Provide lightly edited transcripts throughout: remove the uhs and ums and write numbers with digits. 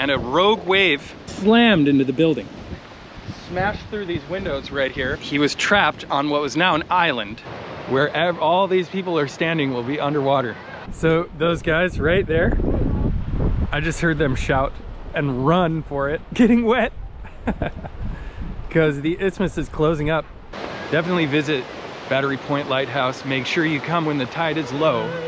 and a rogue wave slammed into the building. Smashed through these windows right here. He was trapped on what was now an island where all these people are standing will be underwater. So those guys right there, I just heard them shout and run for it, getting wet because the isthmus is closing up. Definitely visit Battery Point Lighthouse. Make sure you come when the tide is low.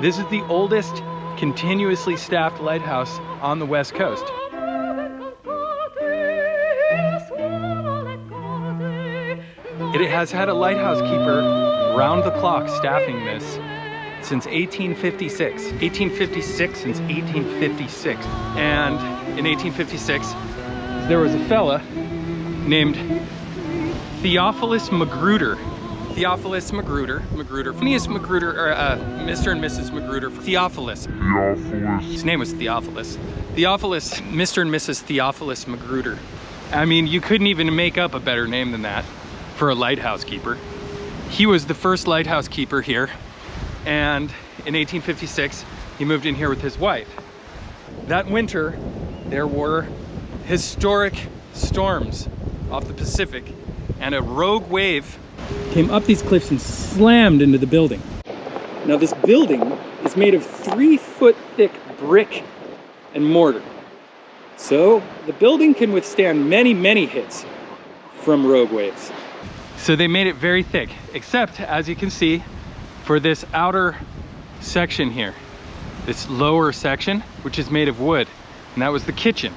This is the oldest continuously staffed lighthouse on the West Coast. It has had a lighthouse keeper round the clock staffing this since 1856. 1856 since 1856. And in 1856, there was a fella named Theophilus Magruder. Theophilus Magruder, Phineas Magruder, or Mr. and Mrs. Magruder, Theophilus. His name was Theophilus. Theophilus, Mr. and Mrs. Theophilus Magruder. I mean, you couldn't even make up a better name than that for a lighthouse keeper. He was the first lighthouse keeper here, and in 1856, he moved in here with his wife. That winter, there were historic storms off the Pacific, and a rogue wave came up these cliffs and slammed into the building. Now this building is made of 3-foot thick brick and mortar. So the building can withstand many, many hits from rogue waves. So they made it very thick, except as you can see for this outer section here, this lower section, which is made of wood, and that was the kitchen.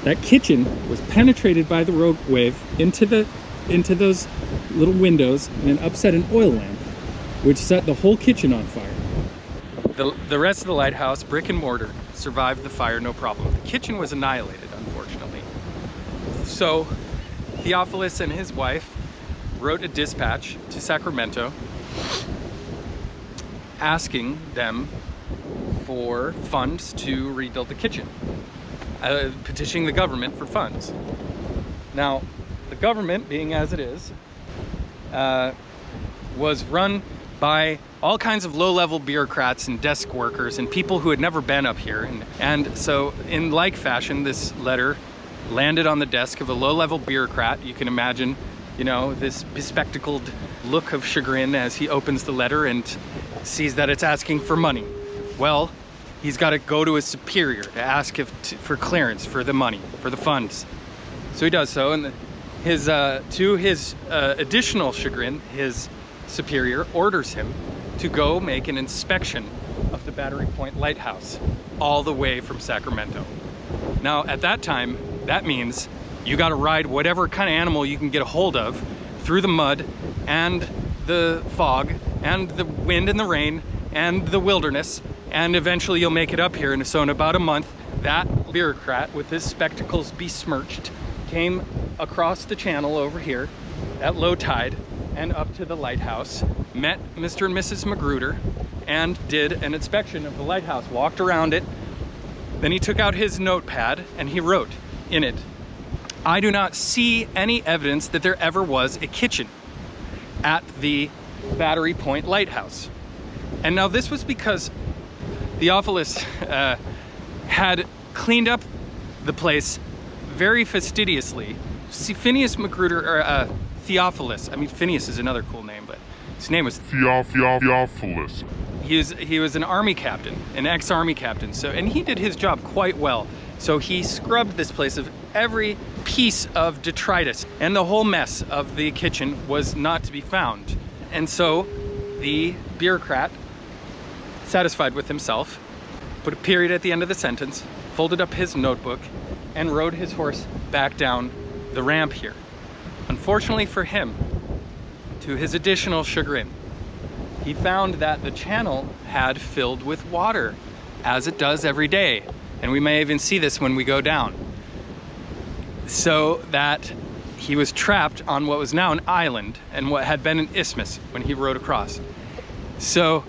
That kitchen was penetrated by the rogue wave into those little windows and then upset an oil lamp, which set the whole kitchen on fire. The rest of the lighthouse, brick and mortar, survived the fire no problem. The kitchen was annihilated, unfortunately. So Theophilus and his wife wrote a dispatch to Sacramento asking them for funds to rebuild the kitchen, petitioning the government for funds. Now, the government, being as it is, was run by all kinds of low-level bureaucrats and desk workers and people who had never been up here. And so in like fashion, this letter landed on the desk of a low-level bureaucrat. You can imagine, you know, this bespectacled look of chagrin as he opens the letter and sees that it's asking for money. Well, he's got to go to his superior to ask for clearance for the money, for the funds. So he does so, and to his additional chagrin, his superior orders him to go make an inspection of the Battery Point Lighthouse all the way from Sacramento. Now, at that time, that means you got to ride whatever kind of animal you can get a hold of through the mud and the fog and the wind and the rain and the wilderness, and eventually you'll make it up here. And so in about a month, that bureaucrat with his spectacles besmirched came across the channel over here at low tide and up to the lighthouse, met Mr. and Mrs. Magruder, and did an inspection of the lighthouse, walked around it. Then he took out his notepad and he wrote in it, "I do not see any evidence that there ever was a kitchen at the Battery Point Lighthouse." And now this was because Theophilus had cleaned up the place very fastidiously. See, Phineas Magruder, or Theophilus, I mean, Phineas is another cool name, but his name was Theophilus. He was an army captain, an ex-army captain, so, and he did his job quite well. So he scrubbed this place of every piece of detritus, and the whole mess of the kitchen was not to be found. And so the bureaucrat, satisfied with himself, put a period at the end of the sentence, folded up his notebook, and rode his horse back down the ramp here. Unfortunately for him, to his additional chagrin, he found that the channel had filled with water, as it does every day. And we may even see this when we go down. So that he was trapped on what was now an island and what had been an isthmus when he rowed across. So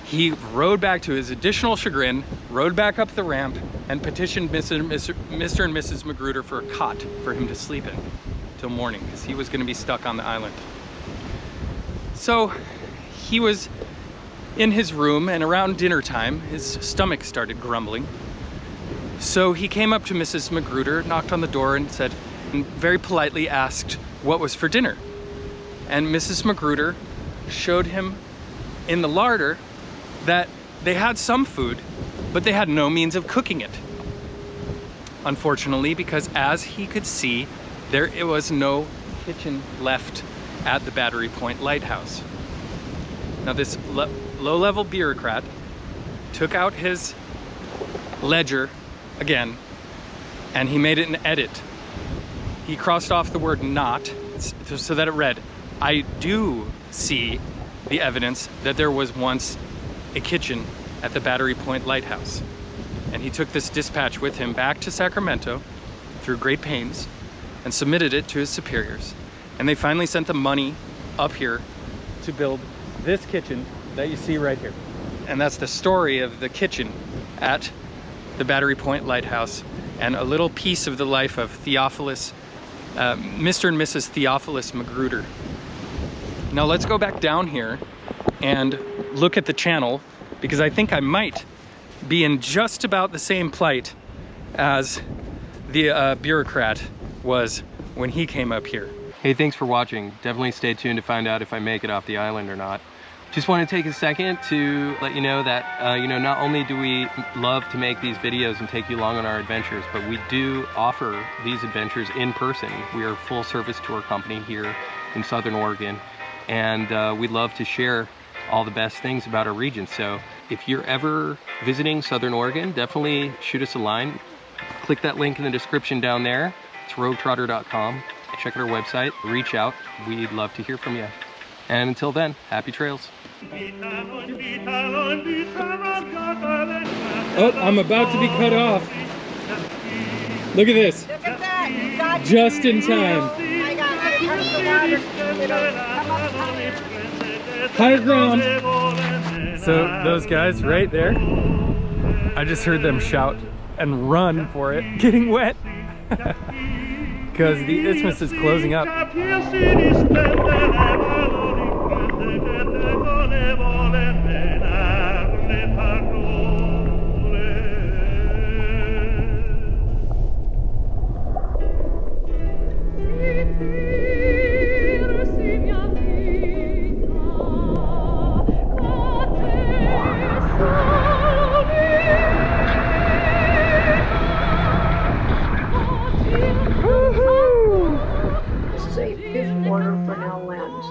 he rowed back to his additional chagrin, rowed back up the ramp, and petitioned Mr. and Mrs. Magruder for a cot for him to sleep in till morning, because he was going to be stuck on the island. So he was in his room, and around dinner time, his stomach started grumbling. So he came up to Mrs. Magruder, knocked on the door, and said, and very politely asked what was for dinner. And Mrs. Magruder showed him in the larder that they had some food, but they had no means of cooking it. Unfortunately, because as he could see, there was no kitchen left at the Battery Point Lighthouse. Now this low-level bureaucrat took out his ledger again, and he made it an edit. He crossed off the word "not" so that it read, "I do see the evidence that there was once a kitchen at the Battery Point Lighthouse." And he took this dispatch with him back to Sacramento through great pains and submitted it to his superiors. And they finally sent the money up here to build this kitchen that you see right here. And that's the story of the kitchen at the Battery Point Lighthouse, and a little piece of the life of Theophilus, Mr. and Mrs. Theophilus Magruder. Now let's go back down here and look at the channel, because I think I might be in just about the same plight as the bureaucrat was when he came up here. Hey, thanks for watching. Definitely stay tuned to find out if I make it off the island or not. Just want to take a second to let you know that, you know, not only do we love to make these videos and take you along on our adventures, but we do offer these adventures in person. We are a full service tour company here in Southern Oregon, and we'd love to share all the best things about our region. So if you're ever visiting Southern Oregon, definitely shoot us a line. Click that link in the description down there. It's roadtrotter.com. Check out our website, reach out. We'd love to hear from you. And until then, happy trails. Oh, I'm about to be cut off. Look at this. Look at that. Just in time. I got Higher ground. So those guys right there, I just heard them shout and run for it, getting wet. Because the isthmus is closing up. This is a fifth order Fresnel lens.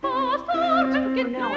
Fresnel,